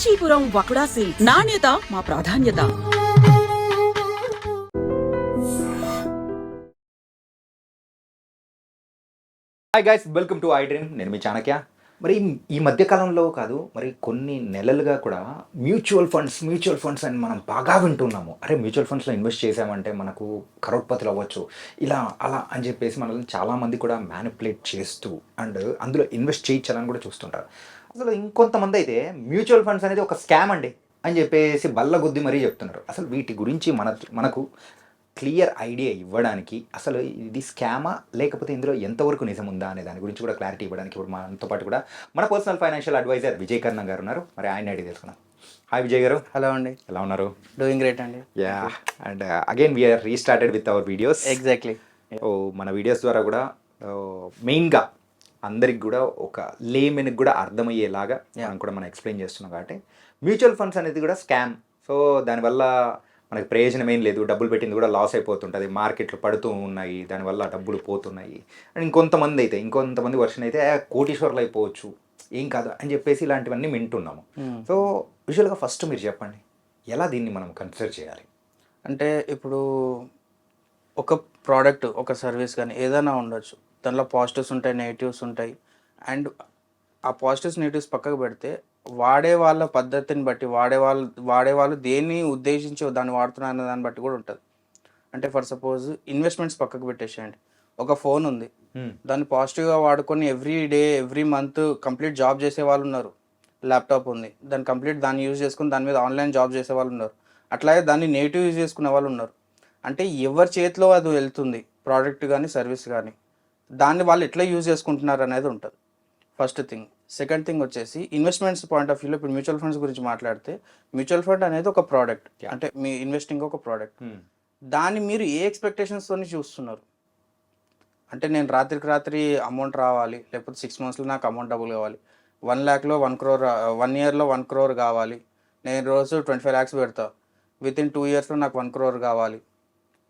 Kanchipuram వకుడా silk, నాణ్యత మా ప్రాధాన్యత. Hi guys, welcome to I dream. నేను మీ చాణక్య. మరి ఈ మధ్యకాలంలో కాదు, మరి కొన్ని నెలలుగా కూడా మ్యూచువల్ ఫండ్స్ అని మనం బాగా వింటున్నాము. అరే మ్యూచువల్ ఫండ్స్లో ఇన్వెస్ట్ చేసామంటే మనకు కరోడ్పతులు అవ్వచ్చు, ఇలా అలా అని చెప్పేసి మనల్ని చాలామంది కూడా మ్యానిపులేట్ చేస్తూ అండ్ అందులో ఇన్వెస్ట్ చేయించాలని కూడా చూస్తుంటారు. అసలు ఇంకొంతమంది అయితే మ్యూచువల్ ఫండ్స్ అనేది ఒక స్కామ్ అండి అని చెప్పేసి బల్లగుద్ది మరీ చెప్తున్నారు. అసలు వీటి గురించి మనకు క్లియర్ ఐడియా ఇవ్వడానికి, అసలు ఇది స్కామా లేకపోతే ఇందులో ఎంతవరకు నిజం ఉందా అనే దాని గురించి కూడా క్లారిటీ ఇవ్వడానికి ఇప్పుడు మనతో పాటు కూడా మన పర్సనల్ ఫైనాన్షియల్ అడ్వైజర్ విజయ్ కర్ణం గారు ఉన్నారు. మరి ఆయన ఐడియా తెలుసుకున్నాం. హాయ్ విజయ్ గారు. హలో అండి, ఎలా ఉన్నారు? డూయింగ్ గ్రేట్ అండి. Yeah, and again we're restarted with our videos. Exactly. మన వీడియోస్ ద్వారా కూడా మెయిన్గా అందరికి కూడా ఒక లేమెన్కి కూడా అర్థమయ్యేలాగా మనం ఎక్స్ప్లెయిన్ చేస్తున్నాం. కాబట్టి మ్యూచువల్ ఫండ్స్ అనేది కూడా స్కామ్. సో దానివల్ల మనకి ప్రయోజనం ఏం లేదు, డబ్బులు పెట్టింది కూడా లాస్ అయిపోతుంటుంది, మార్కెట్లు పడుతూ ఉన్నాయి, దానివల్ల డబ్బులు పోతున్నాయి. అండ్ ఇంకొంతమంది వర్షన్ అయితే కోటీశ్వర్లు అయిపోవచ్చు, ఏం కాదు అని చెప్పేసి ఇలాంటివన్నీ వింటున్నాము. సో యూజువల్గా ఫస్ట్ మీరు చెప్పండి, ఎలా దీన్ని మనం కన్సిడర్ చేయాలి? అంటే ఇప్పుడు ఒక ప్రోడక్ట్, ఒక సర్వీస్ కానీ ఏదైనా ఉండొచ్చు, దానిలో పాజిటివ్స్ ఉంటాయి, నెగిటివ్స్ ఉంటాయి. అండ్ ఆ పాజిటివ్స్ నెగిటివ్స్ పక్కకు పెడితే వాడే వాళ్ళ పద్ధతిని బట్టి వాడేవాళ్ళు దేన్ని ఉద్దేశించి దాన్ని వాడుతున్నారు అనే దాన్ని బట్టి కూడా ఉంటుంది. అంటే ఫర్ సపోజ్ ఇన్వెస్ట్మెంట్స్ పక్కకు పెట్టేసేయండి. ఒక ఫోన్ ఉంది, దాన్ని పాజిటివ్గా వాడుకొని every day every month complete job చేసే వాళ్ళు ఉన్నారు. ల్యాప్టాప్ ఉంది, దాన్ని యూజ్ చేసుకుని దాని మీద ఆన్లైన్ జాబ్ చేసే వాళ్ళు ఉన్నారు. అట్లాగే దాన్ని నెగిటివ్ యూజ్ చేసుకునే వాళ్ళు ఉన్నారు. అంటే ఎవరి చేతిలో అది వెళ్తుంది, ప్రోడక్ట్ కానీ సర్వీస్ కానీ, దాన్ని వాళ్ళు ఎట్లా యూజ్ చేసుకుంటున్నారు అనేది ఉంటుంది ఫస్ట్ థింగ్. సెకండ్ థింగ్ వచ్చేసి ఇన్వెస్ట్మెంట్స్ పాయింట్ ఆఫ్ వ్యూలో ఇప్పుడు మ్యూచువల్ ఫండ్స్ గురించి మాట్లాడితే, మ్యూచువల్ ఫండ్ అనేది ఒక ప్రోడక్ట్. అంటే మీ ఇన్వెస్టింగ్ ఒక ప్రోడక్ట్. దాన్ని మీరు ఏ ఎక్స్పెక్టేషన్స్తో చూస్తున్నారు? అంటే నేను రాత్రికి రాత్రి అమౌంట్ రావాలి, లేకపోతే 6 monthsలో నాకు అమౌంట్ డబుల్ కావాలి, 1 lakhలో 1 crore, 1 yearలో 1 crore కావాలి, నేను రోజు 25 lakhs పెడతా, విత్ ఇన్ 2 yearsలో నాకు 1 crore కావాలి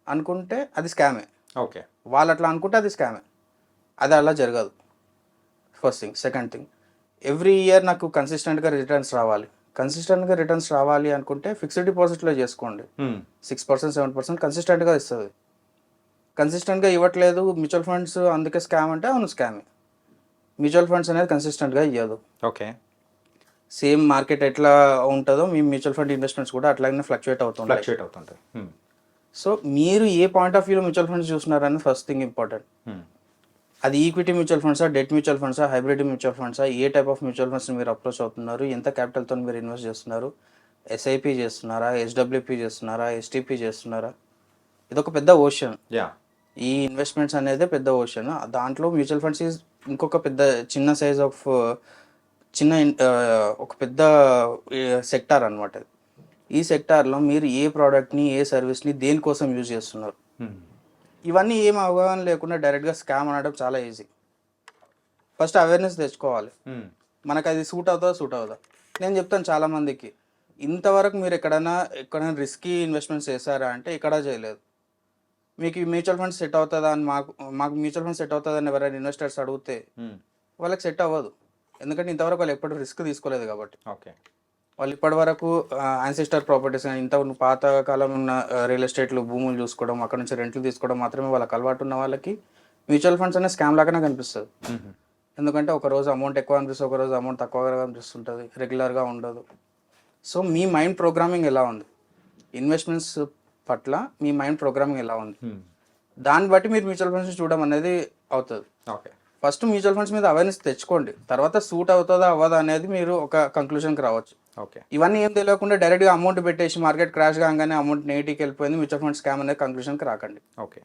అనుకుంటే అది స్కామే. ఓకే, వాళ్ళు అట్లా అనుకుంటే అది స్కామే. అది అలా జరగదు, first thing. Second thing, every year నాకు కన్సిస్టెంట్గా రిటర్న్స్ రావాలి అనుకుంటే ఫిక్స్డ్ డిపాజిట్లో చేసుకోండి. 6%, 7% కన్సిస్టెంట్గా ఇస్తుంది. కన్సిస్టెంట్గా ఇవ్వట్లేదు మ్యూచువల్ ఫండ్స్, అందుకే స్కామ్ అంటే అవును స్కామే. మ్యూచువల్ ఫండ్స్ అనేది కన్సిస్టెంట్గా ఇవ్వదు. ఓకే, సేమ్ మార్కెట్ ఎట్లా ఉంటుందో మీ మ్యూచువల్ ఫండ్ ఇన్వెస్ట్మెంట్స్ కూడా అట్లాగే ఫ్లక్చుయేట్ అవుతుంటాయి. సో మీరు ఏ పాయింట్ ఆఫ్ వ్యూలో మ్యూచువల్ ఫండ్స్ చూస్తున్నారని ఫస్ట్ థింగ్ ఇంపార్టెంట్. అది ఈక్విటీ మ్యూచువల్ ఫండ్సా, డెట్ మ్యూచువల్ ఫండ్సా, హైబ్రిడ్ మ్యూచువల్ ఫండ్సా, ఏ టైప్ ఆఫ్ మ్యూచువల్ ఫండ్స్ మీరు అప్రోచ్ అవుతున్నారు, ఎంత క్యాపిటల్తో మీరు ఇన్వెస్ట్ చేస్తున్నారు, ఎస్ఐపి చేస్తున్నారా, ఎస్డబ్ల్యూపి చేస్తున్నారా, ఎస్టీపీ చేస్తున్నారా? ఇదొక పెద్ద ఓషన్. ఈ ఇన్వెస్ట్మెంట్స్ అనేది పెద్ద ఓషన్. దాంట్లో మ్యూచువల్ ఫండ్స్ ఇంకొక చిన్న సైజ్ ఆఫ్ ఒక పెద్ద సెక్టార్ అనమాట. ఈ సెక్టార్లో మీరు ఏ ప్రోడక్ట్ని, ఏ సర్వీస్ని దేనికోసం యూజ్ చేస్తున్నారు, ఇవన్నీ ఏం అవగాహన లేకుండా డైరెక్ట్గా స్కామ్ అనడం చాలా ఈజీ. ఫస్ట్ అవేర్నెస్ తెచ్చుకోవాలి, మనకు అది సూట్ అవుతుందా. నేను చెప్తాను చాలామందికి, ఇంతవరకు మీరు ఎక్కడైనా రిస్కీ ఇన్వెస్ట్మెంట్స్ చేశారా అంటే ఎక్కడా చేయలేదు. మీకు మ్యూచువల్ ఫండ్స్ సెట్ అవుతుందా అని మాకు మ్యూచువల్ ఫండ్స్ సెట్ అవుతుందని ఎవరైనా ఇన్వెస్టర్స్ అడిగితే వాళ్ళకి సెట్ అవ్వదు. ఎందుకంటే ఇంతవరకు వాళ్ళు ఎప్పుడు రిస్క్ తీసుకోలేదు కాబట్టి. ఓకే, వాళ్ళు ఇప్పటి వరకు యాన్సిస్టర్ ప్రాపర్టీస్ ఇంత పాతకాలం ఉన్న రియల్ ఎస్టేట్లు, భూములు చూసుకోవడం, అక్కడ నుంచి రెంట్లు తీసుకోవడం మాత్రమే వాళ్ళకి అలవాటు ఉన్న వాళ్ళకి మ్యూచువల్ ఫండ్స్ అనే స్కామ్ లాగానే కనిపిస్తుంది. ఎందుకంటే ఒకరోజు అమౌంట్ ఎక్కువ అనిపిస్తుంది, ఒకరోజు అమౌంట్ తక్కువగా కనిపిస్తుంటుంది, రెగ్యులర్గా ఉండదు. సో మీ మైండ్ ప్రోగ్రామింగ్ ఎలా ఉంది, ఇన్వెస్ట్మెంట్స్ పట్ల మీ మైండ్ ప్రోగ్రామింగ్ ఎలా ఉంది, దాన్ని బట్టి మీరు మ్యూచువల్ ఫండ్స్ చూడడం అనేది అవుతుంది. ఓకే, ఫస్ట్ మ్యూచువల్ ఫండ్స్ మీద అవేర్నెస్ తెచ్చుకోండి, తర్వాత సూట్ అవుతుందా అవ్వదా అనేది మీరు ఒక కంక్లూషన్కి రావచ్చు. ఓకే, ఇవన్నీ ఏం తెలియకుండా డైరెక్ట్గా అమౌంట్ పెట్టేసి మార్కెట్ క్రాష్ కాగానే అమౌంట్ నెగిటివ్కి వెళ్ళిపోయింది, మ్యూచువల్ ఫండ్ స్కామ్ అనేది కంక్లూషన్కి రాకండి. ఓకే,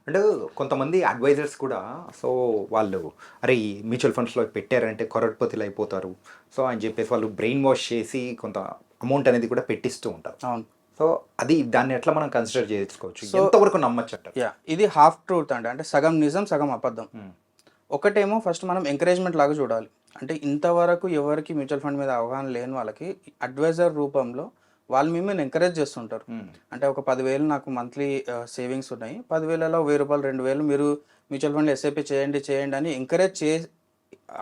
అంటే కొంతమంది అడ్వైజర్స్ కూడా సో వాళ్ళు అరే ఈ మ్యూచువల్ ఫండ్స్లో పెట్టారంటే కరోడ్పతులు అయిపోతారు సో అని చెప్పేసి వాళ్ళు బ్రెయిన్ వాష్ చేసి కొంత అమౌంట్ అనేది కూడా పెట్టిస్తూ ఉంటారు. అవును. సో అది దాన్ని ఎట్లా మనం కన్సిడర్ చేసుకోవచ్చు, ఎంతవరకు నమ్మచ్చు అంటారు? ఇది హాఫ్ ట్రూత్ అంటే సగం నిజం సగం అబద్ధం. ఒకటేమో ఫస్ట్ మనం ఎంకరేజ్మెంట్ లాగా చూడాలి. అంటే ఇంతవరకు ఎవరికి మ్యూచువల్ ఫండ్ మీద అవగాహన లేని వాళ్ళకి అడ్వైజర్ రూపంలో వాళ్ళు మిమ్మల్ని ఎంకరేజ్ చేస్తుంటారు. అంటే ఒక 10,000 నాకు మంత్లీ సేవింగ్స్ ఉన్నాయి, 10,000లో 1,000 రూపాయలు 2,000 మీరు మ్యూచువల్ ఫండ్ ఎస్ఐపి చేయండి అని ఎంకరేజ్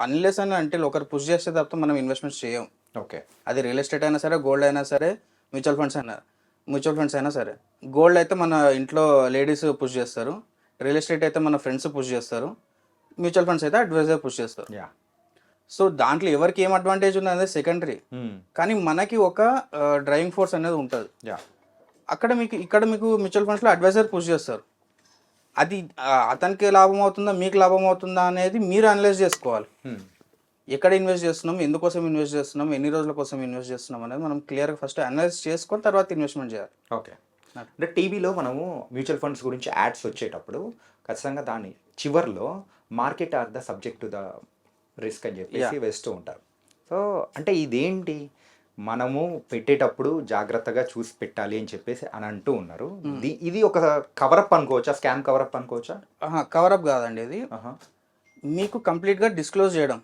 అన్లెస్ అని అంటే ఒకరు పుష్ చేస్తే తప్ప మనం ఇన్వెస్ట్మెంట్స్ చేయం. ఓకే. అది రియల్ ఎస్టేట్ అయినా సరే, గోల్డ్ అయినా సరే, మ్యూచువల్ ఫండ్స్ అయినా సరే. గోల్డ్ అయితే మన ఇంట్లో లేడీస్ పుష్ చేస్తారు, రియల్ ఎస్టేట్ అయితే మన ఫ్రెండ్స్ పుష్ చేస్తారు, మ్యూచువల్ ఫండ్స్ అయితే అడ్వైజర్ పుష్ చేస్తారు. యా. సో దాంట్లో ఎవరికి ఏం అడ్వాంటేజ్ ఉంది అనేది సెకండరీ, కానీ మనకి ఒక డ్రైవింగ్ ఫోర్స్ అనేది ఉంటుంది. యా. ఇక్కడ మీకు మ్యూచువల్ ఫండ్స్లో అడ్వైజర్ పుష్ చేస్తారు. అది అతనికి లాభం అవుతుందా, మీకు లాభం అవుతుందా అనేది మీరు అనలైజ్ చేసుకోవాలి. ఎక్కడ ఇన్వెస్ట్ చేస్తున్నాం, ఎందుకోసం ఇన్వెస్ట్ చేస్తున్నాం, ఎన్ని రోజుల కోసం ఇన్వెస్ట్ చేస్తున్నాం అనేది మనం క్లియర్గా ఫస్ట్ అనలైజ్ చేసుకొని తర్వాత ఇన్వెస్ట్మెంట్ చేయాలి. ఓకే. అంటే టీవీలో మనము మ్యూచువల్ ఫండ్స్ గురించి యాడ్స్ వచ్చేటప్పుడు ఖచ్చితంగా దాని చివర్లో market are the subject to the risk అని చెప్పేసి వేస్తూ ఉంటారు. సో అంటే ఇదేంటి, మనము పెట్టేటప్పుడు జాగ్రత్తగా చూసి పెట్టాలి అని చెప్పేసి అని అంటూ ఉన్నారు. ఇది ఒక కవరప్ అనుకోవచ్చా, స్కామ్ కవరప్ అనుకోవచ్చా? కవరప్ కాదండి, ఇది మీకు కంప్లీట్గా డిస్క్లోజ్ చేయడం,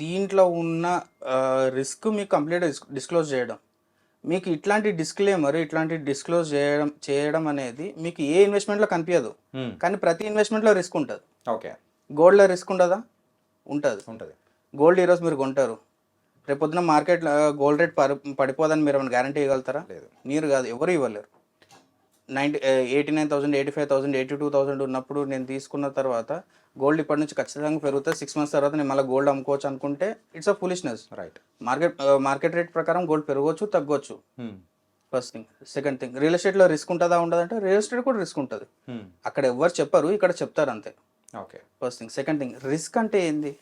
దీంట్లో ఉన్న రిస్క్ మీకు కంప్లీట్గా డిస్క్లోజ్ చేయడం. మీకు ఇట్లాంటి డిస్క్లేమర్, ఇట్లాంటి డిస్క్లోజ్ చేయడం అనేది మీకు ఏ ఇన్వెస్ట్మెంట్లో కనిపించదు, కానీ ప్రతి ఇన్వెస్ట్మెంట్లో రిస్క్ ఉంటుంది. ఓకే. గోల్డ్లో రిస్క్ ఉంటుందా? ఉంటుంది. గోల్డ్ ఈరోజు మీరు కొంటారు, రేపొద్దున మార్కెట్లో గోల్డ్ రేట్ పడిపోదని మీరు ఏమైనా గ్యారంటీ ఇవ్వగలుగుతారా? లేదు. మీరు కాదు, ఎవరు ఇవ్వలేరు. 89,000, 85,000, 82,000 ఉన్నప్పుడు నేను తీసుకున్న తర్వాత గోల్డ్ ఇప్పటి నుంచి ఖచ్చితంగా పెరుగుతుంది, 6 months తర్వాత నేను మళ్ళీ గోల్డ్ అమ్ముకోవచ్చు అనుకుంటే it's a foolishness. Right. Market rate ప్రకారం గోల్డ్ పెరగవచ్చు, తగ్గొచ్చు. First thing. Second thing, real ఎస్టేట్లో రిస్క్ ఉంటుందా ఉండదంటే రియల్ ఎస్టేట్ కూడా రిస్క్ ఉంటుంది. అక్కడ ఎవరు చెప్పరు, ఇక్కడ చెప్తారు అంతే. Okay. First thing. Second thing, risk అంటే ఏంది?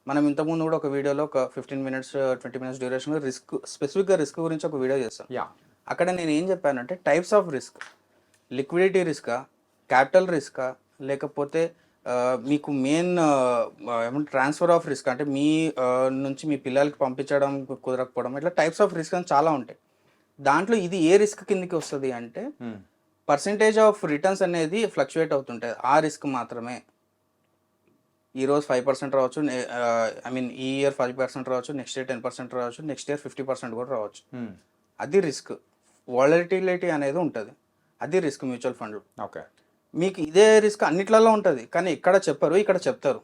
మనం ఇంతకుముందు కూడా ఒక వీడియోలో ఒక 15 minutes 20 minutes డ్యూరేషన్లో స్పెసిఫిక్గా రిస్క్ గురించి ఒక వీడియో చేస్తాను. అక్కడ నేను ఏం చెప్పానంటే టైప్స్ ఆఫ్ రిస్క్, లిక్విడిటీ రిస్కా, క్యాపిటల్ రిస్కా, లేకపోతే మీకు మెయిన్ ఏమంటే ట్రాన్స్ఫర్ ఆఫ్ రిస్క్, అంటే మీ నుంచి మీ పిల్లలకి పంపించడం కుదరకపోవడం, ఇట్లా టైప్స్ ఆఫ్ రిస్క్ అని చాలా ఉంటాయి. దాంట్లో ఇది ఏ రిస్క్ కిందకి వస్తుంది అంటే పర్సంటేజ్ ఆఫ్ రిటర్న్స్ అనేది ఫ్లక్చువేట్ అవుతుంటుంది, ఆ రిస్క్ మాత్రమే. ఈరోజు 5% రావచ్చు, ఈ ఇయర్ 5% రావచ్చు, నెక్స్ట్ ఇయర్ 10% రావచ్చు, నెక్స్ట్ ఇయర్ 50% కూడా రావచ్చు. అది రిస్క్. వాలటిలిటీ అనేది ఉంటుంది, అది రిస్క్ మ్యూచువల్ ఫండ్. ఓకే. మీకు ఇదే రిస్క్ అన్నిట్లలో ఉంటుంది, కానీ ఇక్కడ చెప్పరు, ఇక్కడ చెప్తారు.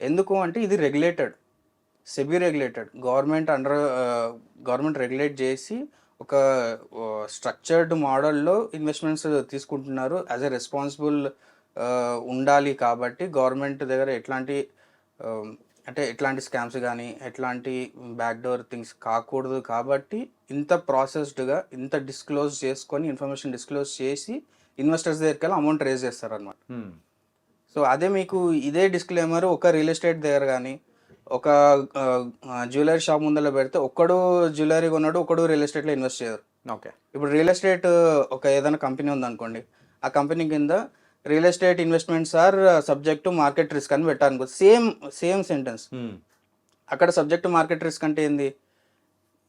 ఎందుకు అంటే ఇది regulated, SEBI regulated, government regulate చేసి ఒక స్ట్రక్చర్డ్ మోడల్లో ఇన్వెస్ట్మెంట్స్ తీసుకుంటున్నారు. యాజ్ ఎ రెస్పాన్సిబుల్ ఉండాలి కాబట్టి గవర్నమెంట్ దగ్గర ఎట్లాంటి స్కామ్స్ కానీ ఎట్లాంటి బ్యాక్డోర్ థింగ్స్ కాకూడదు కాబట్టి ఇంత ప్రాసెస్డ్గా ఇంత డిస్క్లోజ్ చేసుకొని ఇన్ఫర్మేషన్ డిస్క్లోజ్ చేసి ఇన్వెస్టర్స్ దగ్గరికి వెళ్ళి అమౌంట్ రేజ్ చేస్తారనమాట. సో అదే మీకు ఇదే డిస్క్లైమర్ ఒక రియల్ ఎస్టేట్ దగ్గర కానీ ఒక జ్యువెలరీ షాప్ ముందర పెడితే ఒక్కడు జ్యువెలరీ కొన్నాడు, ఒకడు రియల్ ఎస్టేట్లో ఇన్వెస్ట్ చేయరు. ఓకే. ఇప్పుడు రియల్ ఎస్టేట్ ఒక ఏదైనా కంపెనీ ఉందనుకోండి, ఆ కంపెనీ కింద real estate investments are subject to market risk అని పెట్టాలనుకో, సేమ్ సెంటెన్స్. అక్కడ సబ్జెక్ట్ టు మార్కెట్ రిస్క్ అంటే ఏంది?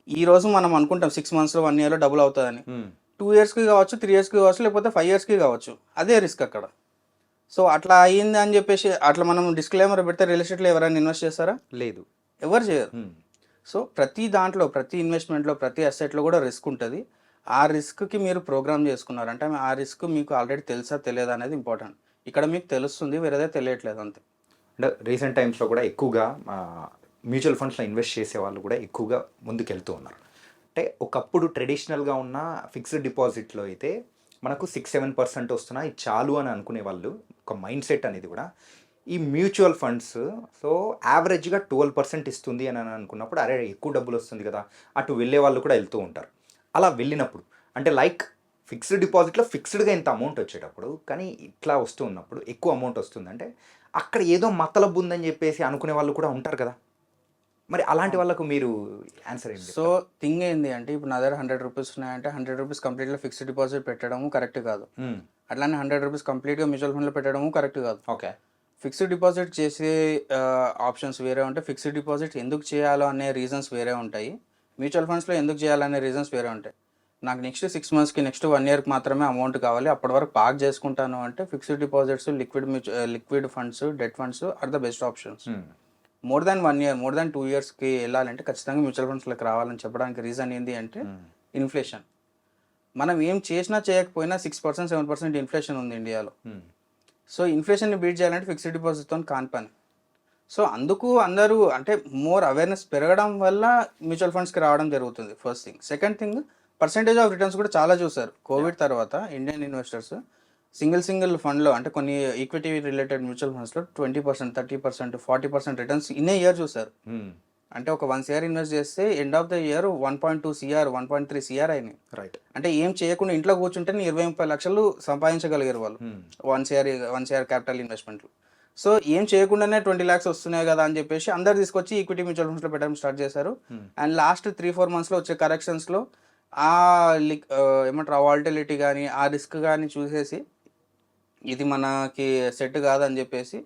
ఈ రోజు మనం అనుకుంటాం 6 months 1 year డబుల్ అవుతుందని, 2 yearsకి కావచ్చు, 3 yearsకి కావచ్చు, లేకపోతే 5 yearsకి కావచ్చు, అదే రిస్క్ అక్కడ. సో అట్లా అయ్యింది అని చెప్పేసి అట్లా మనం డిస్క్లైమర్ పెడితే రియల్ ఎస్టేట్లో ఎవరైనా ఇన్వెస్ట్ చేస్తారా? లేదు, ఎవరు చేయరు. సో ప్రతి దాంట్లో, ప్రతి ఇన్వెస్ట్మెంట్లో, ప్రతి అసెట్లో కూడా రిస్క్ ఉంటుంది. ఆ రిస్క్కి మీరు ప్రోగ్రామ్ చేసుకున్నారు అంటే ఆ రిస్క్ మీకు ఆల్రెడీ తెలుసా తెలియదా అనేది ఇంపార్టెంట్. ఇక్కడ మీకు తెలుస్తుంది, వేరేదే తెలియట్లేదు అంతే. అంటే రీసెంట్ టైమ్స్లో కూడా ఎక్కువగా మ్యూచువల్ ఫండ్స్లో ఇన్వెస్ట్ చేసే వాళ్ళు కూడా ఎక్కువగా ముందుకెళ్తూ ఉన్నారు. అంటే ఒకప్పుడు ట్రెడిషనల్గా ఉన్న ఫిక్స్డ్ డిపాజిట్లో అయితే మనకు 6-7% వస్తున్నా ఇది చాలు అని అనుకునే వాళ్ళు, ఒక మైండ్ సెట్ అనేది కూడా ఈ మ్యూచువల్ ఫండ్స్ సో యావరేజ్గా 12% ఇస్తుంది అని అనుకున్నప్పుడు అరే ఎక్కువ డబ్బులు వస్తుంది కదా అటు వెళ్ళే వాళ్ళు కూడా వెళ్తూ ఉంటారు. అలా వెళ్ళినప్పుడు అంటే లైక్ ఫిక్స్డ్ డిపాజిట్లో ఫిక్స్డ్గా ఇంత అమౌంట్ వచ్చేటప్పుడు కానీ ఇట్లా వస్తూ ఉన్నప్పుడు ఎక్కువ అమౌంట్ వస్తుందంటే అక్కడ ఏదో మతలబు ఉందని చెప్పేసి అనుకునే వాళ్ళు కూడా ఉంటారు కదా. మరి అలాంటి వాళ్ళకు మీరు ఆన్సర్ ఏంటి? సో థింగ్ ఏంది అంటే ఇప్పుడు నా దగ్గర 100 రూపీస్ ఉన్నాయంటే 100 రూపీస్ కంప్లీట్గా ఫిక్స్డ్ డిపాజిట్ పెట్టడము కరెక్ట్ కాదు. అట్లానే 100 రూపీస్ కంప్లీట్గా మ్యూచువల్ ఫండ్లో పెట్టడము కరెక్ట్ కాదు. ఓకే. ఫిక్స్డ్ డిపాజిట్ చేసే ఆప్షన్స్ వేరే ఉంటాయి, ఫిక్స్డ్ డిపాజిట్ ఎందుకు చేయాలో అనే రీజన్స్ వేరే ఉంటాయి, మ్యూచువల్ ఫండ్స్లో ఎందుకు చేయాలనే రీజన్స్ వేరే ఉంటాయి. నాకు నెక్స్ట్ 6 monthsకి నెక్స్ట్ 1 yearకి మాత్రమే అమౌంట్ కావాలి, అప్పటి వరకు పార్క్ చేసుకుంటాను అంటే fixed deposits, liquid funds, debt funds are the best options. More than 1 year, more than 2 yearsకి వెళ్ళాలంటే ఖచ్చితంగా మ్యూచువల్ ఫండ్స్లోకి రావాలని చెప్పడానికి రీజన్ ఏంటి అంటే ఇన్ఫ్లేషన్. మనం ఏం చేసినా చేయకపోయినా 6%, 7% ఇన్ఫ్లేషన్ ఉంది ఇండియాలో. సో ఇన్ఫ్లేషన్ని బీట్ చేయాలంటే ఫిక్స్డ్ డిపాజిట్తో కాని పని. సో అందుకు అందరూ అంటే మోర్ అవేర్నెస్ పెరగడం వల్ల మ్యూచువల్ ఫండ్స్కి రావడం జరుగుతుంది first thing. Second thing, percentage of returns కూడా చాలా చూసారు కోవిడ్ తర్వాత. ఇండియన్ ఇన్వెస్టర్స్ సింగిల్ ఫండ్లో అంటే కొన్ని ఈక్విటీ రిలేటెడ్ మ్యూచువల్ ఫండ్స్లో 20%, 30%, 40% రిటర్న్స్ ఇన్ ఏ ఇయర్ చూసారు. అంటే ఒక 1 CR ఇన్వెస్ట్ చేస్తే end of the year 1.2 CR, 1.3 CR అయినాయి. రైట్. అంటే ఏం చేయకుండా ఇంట్లో కూర్చుంటే 20-30 లక్షలు సంపాదించగలిగారు వాళ్ళు 1 CR క్యాపిటల్ ఇన్వెస్ట్మెంట్లు. సో ఏం చేయకుండానే 20 lakhs వస్తున్నాయి కదా అని చెప్పేసి అందరు తీసుకొచ్చి ఈక్విటీ మ్యూచువల్ ఫండ్స్లో పెట్టడం స్టార్ట్ చేశారు. అండ్ లాస్ట్ 3-4 monthsలో వచ్చే కరెక్షన్స్లో ఆ ఏమంటారు ఆ వాల్టిలిటీ కానీ ఆ రిస్క్ కానీ చూసేసి ఇది మనకి సెట్ కాదని చెప్పేసి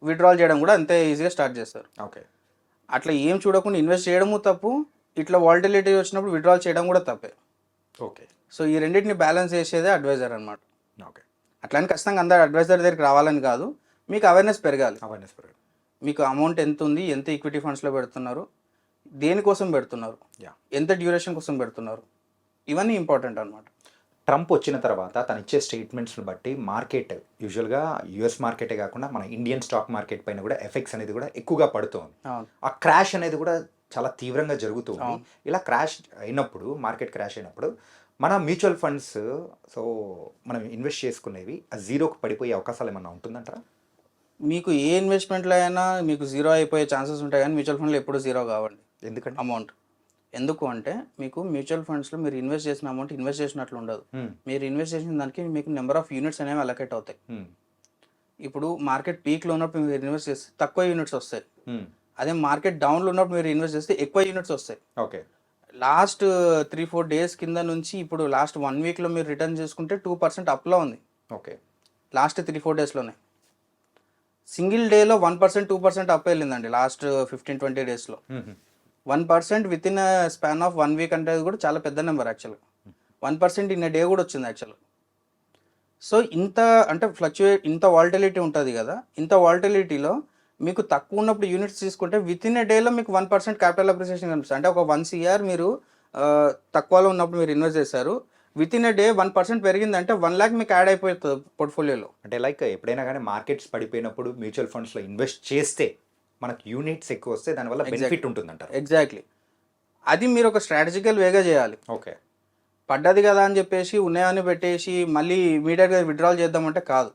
విత్డ్రాల్ చేయడం కూడా అంతే ఈజీగా స్టార్ట్ చేస్తారు. ఓకే. అట్లా ఏం చూడకుండా ఇన్వెస్ట్ చేయడము తప్పు, ఇట్లా వాల్టిలిటీ వచ్చినప్పుడు విత్డ్రాల్ చేయడం కూడా తప్పే. ఓకే. సో ఈ రెండింటిని బ్యాలెన్స్ చేసేదే అడ్వైజర్ అనమాట. ఓకే. అట్లా అని ఖచ్చితంగా అందరు అడ్వైజర్ దగ్గరికి రావాలని కాదు, మీకు అవేర్నెస్ పెరగాలి. మీకు అమౌంట్ ఎంత ఉంది, ఎంత ఈక్విటీ ఫండ్స్లో పెడుతున్నారు, దేనికోసం పెడుతున్నారు, ఎంత డ్యూరేషన్ కోసం పెడుతున్నారు, ఇవన్నీ ఇంపార్టెంట్ అనమాట. ట్రంప్ వచ్చిన తర్వాత తను ఇచ్చే స్టేట్మెంట్స్ని బట్టి మార్కెట్ యూజువల్గా యుఎస్ మార్కెటే కాకుండా మన ఇండియన్ స్టాక్ మార్కెట్ పైన కూడా ఎఫెక్ట్స్ అనేది కూడా ఎక్కువగా పడుతుంది. ఆ క్రాష్ అనేది కూడా చాలా తీవ్రంగా జరుగుతుంది. ఇలా క్రాష్ అయినప్పుడు, మార్కెట్ క్రాష్ అయినప్పుడు మన మ్యూచువల్ ఫండ్స్ సో మనం ఇన్వెస్ట్ చేసుకునేవి ఆ జీరోకి పడిపోయే అవకాశాలు ఏమన్నా ఉంటుందంటారా? మీకు ఏ ఇన్వెస్ట్మెంట్లో అయినా మీకు జీరో అయిపోయే ఛాన్సెస్ ఉంటాయి, కానీ మ్యూచువల్ ఫండ్లో ఎప్పుడు జీరో కావండి. ఎందుకంటే అమౌంట్ ఎందుకు అంటే మీకు మ్యూచువల్ ఫండ్స్లో మీరు ఇన్వెస్ట్ చేసిన అమౌంట్ ఇన్వెస్ట్ చేసినట్లు ఉండదు. మీరు ఇన్వెస్ట్ చేసిన దానికి మీకు నెంబర్ ఆఫ్ యూనిట్స్ అనేవి అలొకేట్ అవుతాయి. ఇప్పుడు మార్కెట్ పీక్లో ఉన్నప్పుడు మీరు ఇన్వెస్ట్ చేస్తే తక్కువ యూనిట్స్ వస్తాయి. అదే మార్కెట్ డౌన్లో ఉన్నప్పుడు మీరు ఇన్వెస్ట్ చేస్తే ఎక్కువ యూనిట్స్ వస్తాయి. ఓకే. లాస్ట్ 3-4 days కింద నుంచి ఇప్పుడు లాస్ట్ 1 weekలో మీరు రిటర్న్ చేసుకుంటే 2% అప్లో ఉంది. ఓకే. లాస్ట్ 3-4 daysలోనే సింగిల్ డేలో 1%, 2% అప్ వెళ్ళిందండి లాస్ట్ 15-20 daysలో. 1% within span of 1 week అంటే కూడా చాలా పెద్ద నెంబర్ యాక్చువల్గా. 1% ఇన్ డే కూడా వచ్చింది యాక్చువల్గా. సో ఇంత అంటే ఇంత వాల్టిలిటీ ఉంటుంది కదా, ఇంత వాల్టిలిటీలో మీకు తక్కువ ఉన్నప్పుడు యూనిట్స్ తీసుకుంటే విత్ ఇన్ డేలో మీకు 1% క్యాపిటల్ అప్రిసియేషన్ కనిపిస్తుంది. అంటే ఒక 1 CR మీరు తక్కువలో ఉన్నప్పుడు మీరు ఇన్వెస్ట్ చేశారు, విత్ ఇన్ డే 1% పెరిగిందంటే 1 lakh మీకు యాడ్ అయిపోతుంది పోర్ట్ఫోలియోలో. అంటే లైక్ ఎప్పుడైనా కానీ మార్కెట్స్ పడిపోయినప్పుడు మ్యూచువల్ ఫండ్స్లో ఇన్వెస్ట్ చేస్తే మనకు యూనిట్స్ ఎక్కువ వస్తే దానివల్ల బెనిఫిట్ ఉంటుందంటారు. ఎగ్జాక్ట్లీ. అది మీరు ఒక స్ట్రాటజికల్ వేగా చేయాలి. ఓకే. పడ్డది కదా అని చెప్పేసి ఉన్నాయని పెట్టేసి మళ్ళీ ఇమీడియట్గా విత్డ్రాల్ చేద్దామంటే కాదు.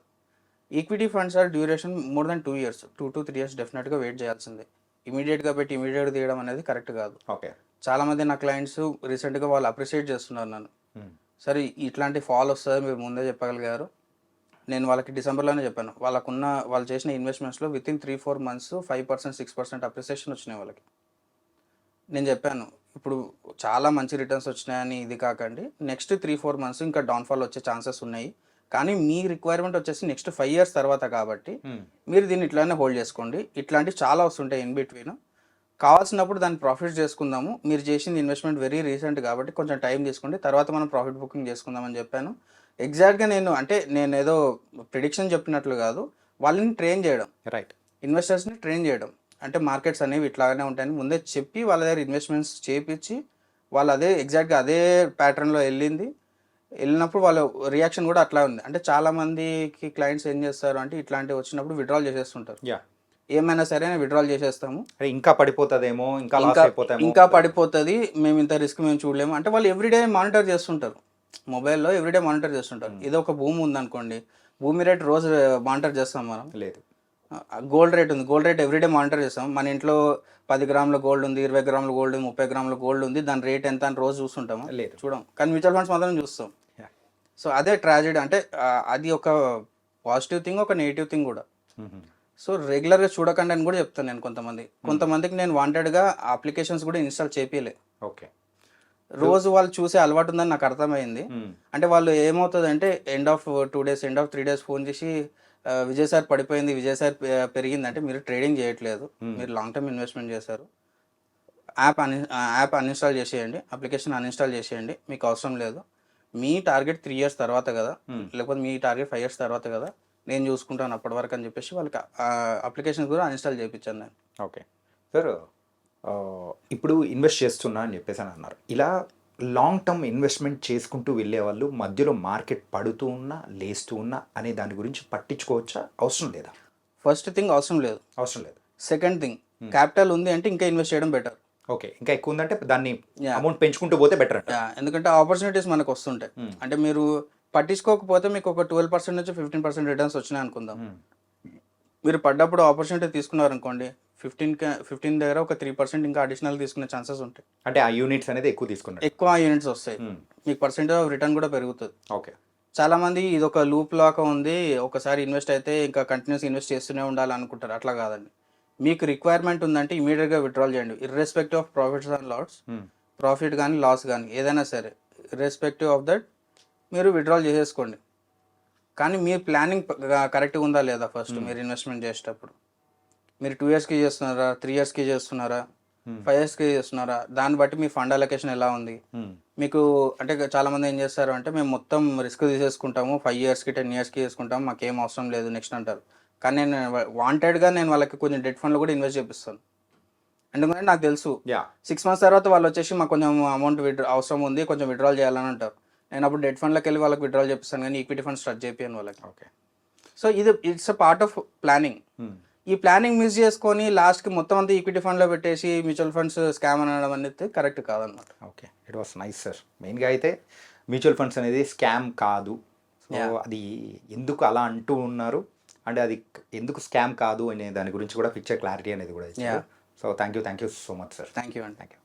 Equity funds are duration more than 2 years, 2 to 3 years డెఫినెట్గా వెయిట్ చేయాల్సిందే. ఇమీడియట్గా పెట్టి ఇమీడియట్గా తీయడం అనేది కరెక్ట్ కాదు. ఓకే. చాలామంది నా క్లయింట్స్ రీసెంట్గా వాళ్ళు అప్రిషియేట్ చేస్తున్నారు నన్ను. సరే ఇట్లాంటి ఫాల్ వస్తుంది మీరు ముందే చెప్పగలిగారు. నేను వాళ్ళకి డిసెంబర్లోనే చెప్పాను, వాళ్ళు చేసిన ఇన్వెస్ట్మెంట్స్లో విత్ ఇన్ 3-4 months 5%, 6% అప్రిసియేషన్ వచ్చినాయి వాళ్ళకి. నేను చెప్పాను ఇప్పుడు చాలా మంచి రిటర్న్స్ వచ్చినాయని ఇది కాకండి, నెక్స్ట్ 3-4 months ఇంకా డౌన్ఫాల్ వచ్చే ఛాన్సెస్ ఉన్నాయి, కానీ మీ రిక్వైర్మెంట్ వచ్చేసి నెక్స్ట్ 5 years తర్వాత కాబట్టి మీరు దీన్ని ఇట్లానే హోల్డ్ చేసుకోండి. ఇట్లాంటివి చాలా వస్తుంటాయి ఇన్ బిట్వీన్, కావాల్సినప్పుడు దాన్ని ప్రాఫిట్ చేసుకుందాము. మీరు చేసింది ఇన్వెస్ట్మెంట్ వెరీ రీసెంట్ కాబట్టి కొంచెం టైం తీసుకోండి, తర్వాత మనం ప్రాఫిట్ బుకింగ్ చేసుకుందామని చెప్పాను. ఎగ్జాక్ట్గా నేను ఏదో ప్రిడిక్షన్ చెప్పినట్లు కాదు, వాళ్ళని ట్రైన్ చేయడం, రైట్, ఇన్వెస్టర్స్ని ట్రైన్ చేయడం. అంటే మార్కెట్స్ అనేవి ఇట్లాగానే ఉంటాయని ముందే చెప్పి వాళ్ళ దగ్గర ఇన్వెస్ట్మెంట్స్ చేయించి వాళ్ళు ఎగ్జాక్ట్గా అదే ప్యాటర్న్లో వెళ్ళినప్పుడు వాళ్ళ రియాక్షన్ కూడా అట్లా ఉంది. అంటే చాలామందికి క్లయింట్స్ ఏం చేస్తారు అంటే ఇట్లాంటివి వచ్చినప్పుడు విత్డ్రాల్ చేసేస్తుంటారు. ఏమైనా సరే విత్డ్రాల్ చేసేస్తాము, ఇంకా పడిపోతుందేమో, ఇంకా పడిపోతుంది, మేము ఇంత రిస్క్ మేము చూడలేము అంటే వాళ్ళు ఎవ్రీడే మానిటర్ చేస్తుంటారు, మొబైల్లో ఎవ్రీడే మానిటర్ చేస్తుంటారు. ఏదో ఒక భూమి ఉందనుకోండి, భూమి రేట్ రోజు మానిటర్ చేస్తాం మనం. లేదు, గోల్డ్ రేట్ ఉంది, గోల్డ్ రేట్ ఎవ్రీడే మానిటర్ చేస్తాం. మన ఇంట్లో 10 grams గోల్డ్ ఉంది, 20 grams గోల్డ్ ఉంది, 30 grams గోల్డ్ ఉంది, దాని రేట్ ఎంత అని రోజు చూస్తుంటాము? లేదు, చూడం. కానీ మ్యూచువల్ ఫండ్స్ మాత్రం చూస్తాం. సో అదే ట్రాజెడీ. అంటే అది ఒక పాజిటివ్ థింగ్, ఒక నెగిటివ్ థింగ్ కూడా. సో రెగ్యులర్గా చూడకండి అని కూడా చెప్తాను నేను. కొంతమందికి నేను వాంటెడ్గా అప్లికేషన్స్ కూడా ఇన్స్టాల్ చేపియలే. ఓకే, రోజు వాళ్ళు చూసే అలవాటు ఉందని నాకు అర్థమైంది. అంటే వాళ్ళు ఏమవుతుంది అంటే end of 2 days, end of 3 days phone చేసి విజయ్ సార్ పడిపోయింది, విజయ్ సార్ పెరిగింది అంటే మీరు ట్రేడింగ్ చేయట్లేదు, మీరు లాంగ్ టర్మ్ ఇన్వెస్ట్మెంట్ చేశారు. యాప్ అన్ఇన్స్టాల్ చేసేయండి, అప్లికేషన్ అన్ఇన్స్టాల్ చేసేయండి, మీకు అవసరం లేదు. మీ టార్గెట్ 3 years తర్వాత కదా, లేకపోతే మీ టార్గెట్ 5 years తర్వాత కదా, నేను చూసుకుంటాను అప్పటి వరకు అని చెప్పేసి వాళ్ళకి అప్లికేషన్ కూడా అన్ఇన్స్టాల్ చేయించాను నేను. ఓకే సార్, ఇప్పుడు ఇన్వెస్ట్ చేస్తున్నా అని చెప్పేసి అని అన్నారు. ఇలా లాంగ్ టర్మ్ ఇన్వెస్ట్మెంట్ చేసుకుంటూ వెళ్ళే వాళ్ళు మధ్యలో మార్కెట్ పడుతూ ఉన్నా లేస్తూ ఉన్నా అనే దాని గురించి పట్టించుకోవచ్చా, అవసరం లేదా? ఫస్ట్ థింగ్ అవసరం లేదు. సెకండ్ థింగ్ క్యాపిటల్ ఉంది అంటే ఇంకా ఇన్వెస్ట్ చేయడం బెటర్. ఓకే, ఇంకా ఎక్కువ ఉందంటే దాన్ని Yeah. అమౌంట్ పెంచుకుంటూ పోతే బెటర్ అంట. ఎందుకంటే ఆపర్చునిటీస్ మనకు వస్తుంటాయి. అంటే మీరు పట్టించుకోకపోతే మీకు ఒక 12% నుంచి 15% రిటర్న్స్ వచ్చినాయి అనుకుందాం. మీరు పడ్డప్పుడు ఆపర్చునిటీ తీసుకున్నారనుకోండి, 15 దగ్గర ఒక 3% ఇంకా అడిషనల్ తీసుకునే ఛాన్సెస్ ఉంటాయి. అంటే ఆ యూనిట్స్ అనేది ఎక్కువ తీసుకున్నాడు. ఎక్కువ యూనిట్స్ వస్తాయి, మీకు పర్సెంటేజ్ ఆఫ్ రిటర్న్ కూడా పెరుగుతుంది. ఓకే, చాలా మంది ఇది ఒక లూప్ లాగా ఉంది, ఒకసారి ఇన్వెస్ట్ అయితే ఇంకా కంటిన్యూస్ ఇన్వెస్ట్ చేస్తూనే ఉండాలి అనుకుంటారు. అట్లా కాదండి, మీకు రిక్వైర్మెంట్ ఉందంటే ఇమీడియట్గా విత్డ్రాల్ చేయండి, irrespective of profits and loss. Profit కానీ లాస్ కానీ ఏదైనా సరే, ఇర్రెస్పెక్టివ్ ఆఫ్ దట్ మీరు విత్డ్రాల్ చేసేసుకోండి. కానీ మీ ప్లానింగ్ కరెక్ట్గా ఉందా లేదా ఫస్ట్ మీరు ఇన్వెస్ట్మెంట్ చేసేటప్పుడు. మీరు 2 yearsకి చేస్తున్నారా, 3 yearsకి చేస్తున్నారా, 5 yearsకి చేస్తున్నారా, దాన్ని బట్టి మీ ఫండ్ అలొకేషన్ ఎలా ఉంది మీకు. అంటే చాలామంది ఏం చేస్తారు అంటే మేము మొత్తం రిస్క్ తీసేసుకుంటాము, 5 yearsకి 10 yearsకి చేసుకుంటాము, మాకేం అవసరం లేదు నెక్స్ట్ అంటారు. కానీ నేను వాంటెడ్గా నేను వాళ్ళకి కొంచెం డెట్ ఫండ్లో కూడా ఇన్వెస్ట్ చేపిస్తాను. ఎందుకంటే నాకు తెలుసు 6 months తర్వాత వాళ్ళు వచ్చేసి మాకు కొంచెం అమౌంట్ అవసరం ఉంది, కొంచెం విత్డ్రాల్ చేయాలని అంటారు. నేను అప్పుడు డెట్ ఫండ్లోకి వెళ్ళి వాళ్ళకి విత్డ్రాల్ చేపిస్తాను, కానీ ఈక్విటీ ఫండ్ స్టార్ట్ చేపియాను వాళ్ళకి. ఓకే, సో ఇది it's a part of planning. ఈ ప్లానింగ్ మిస్ చేసుకొని లాస్ట్కి మొత్తం అంతా ఈక్విటీ ఫండ్లో పెట్టేసి మ్యూచువల్ ఫండ్స్ స్కామ్ అనడం అనేది కరెక్ట్ కాదన్నమాట. Okay, it was nice sir. మెయిన్గా అయితే మ్యూచువల్ ఫండ్స్ అనేది స్కామ్ కాదు. సో అది ఎందుకు అలా అంటూ ఉన్నారు అంటే అది ఎందుకు స్కామ్ కాదు అనే దాని గురించి కూడా పిక్చర్ క్లారిటీ అనేది కూడా ఇచ్చారు. So thank you so much sir. Thank you అండి. Thank you.